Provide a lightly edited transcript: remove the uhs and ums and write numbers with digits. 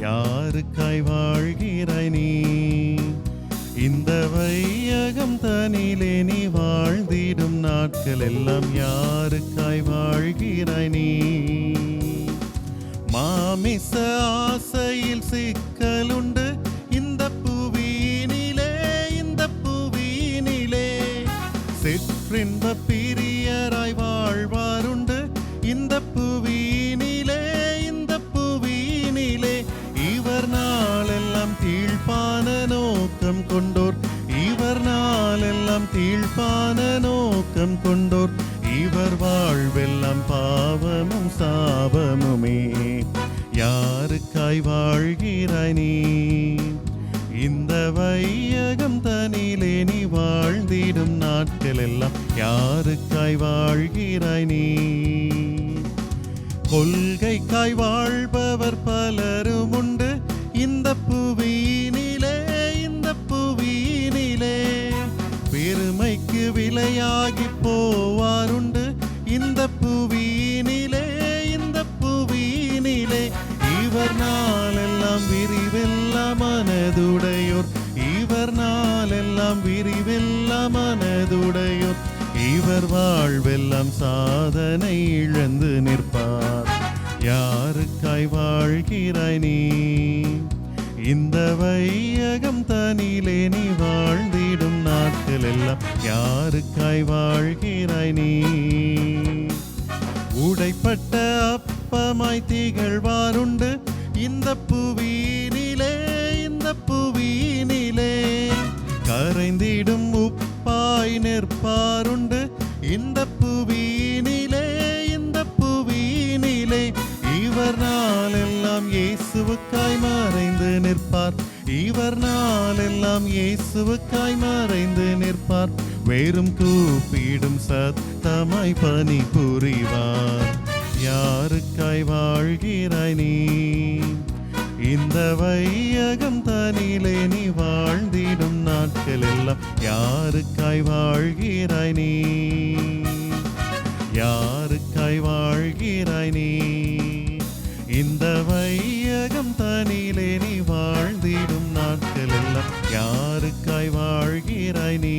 யாருக்காய் வாழ்கிறாய் நீ? இந்த வையகம் தனிலே நீ வாழ்ந்திடும் நாட்கள் எல்லாம் யாருக்காய் வாழ்கிறாய் நீ? மாமிச ஆசையில் சிக்கலுண்டு இந்த புவியினிலே, இந்த புவியினிலே சிற்றின்ப பிரியராய் வாழ்வாருண்டு இந்த புவியினிலே, இந்த புவியினிலே இவர் நாளெல்லாம் கீழ்ப்பான நோக்கம் கொண்டோர், இவர் நாளெல்லாம் கீழ்ப்பான நோக்கம் கொண்டோர், இவர் வாழ்வெல்லாம் பாவமும் சாபமுமே. யாருக்காய் வாழ்கிறாய் நீ? இந்த வையகம் தனிலே நீ வாழ்ந்திடும் நாட்கள் எல்லாம் யாருக்காய் வாழ்கிறாய் நீ? கொள்கைக்காய் வாழ்பவர் பலரும் உண்டு இந்த புவியினிலே, இந்த புவியினிலே பெருமைக்கு விலையாகி போவாருண்டு இந்த புவியினிலே, இந்த புவியினிலே இவர் நாளெல்லாம் விரிவெல்லாம் மனதுடையோர், இவர் நாளெல்லாம் விரிவெல்லாம் மனதுடையோர், இவர் வாழ்வெல்லாம் சாதனை இழந்து நிற்பார். யாருக்காய் வாழ்கிறாய் நீ? இந்த வையகம் தனிலே நீ வாழ்ந்திடும் நாட்கள் எல்லாம் யாருக்காய் வாழ்கிறாய் நீ? உடைப்பட்ட அப்பமாய் திகழ்வாருண்டு இந்த புவியினிலே, இந்த புவியினிலே கரைந்திடும் உப்பாய் நிற்பாருண்டு இந்த புவியினிலே, இந்த புவியினிலே இவர் நாளெல்லாம் இயேசுவுக்காய் மறைந்து நிற்பார், இவர் நாளெல்லாம் இயேசுவுக்காய் மறைந்து நிற்பார், வெறும் கூப்பிடும் சத்தமாய் பணி புரிவார். யாருக்காய் வாழ்கிறாய் நீ? இந்த வையகம் தனிலே நீ வாழ்ந்திடும் நாட்கள் எல்லாம் யாருக்காய் வாழ்கிறாய் நீ? யாருக்காய் வாழ்கிறாய் நீ? இந்த வையகம் தனிலே நீ வாழ்ந்திடும் நாட்கள் எல்லாம் யாருக்காய் வாழ்கிறாய் நீ?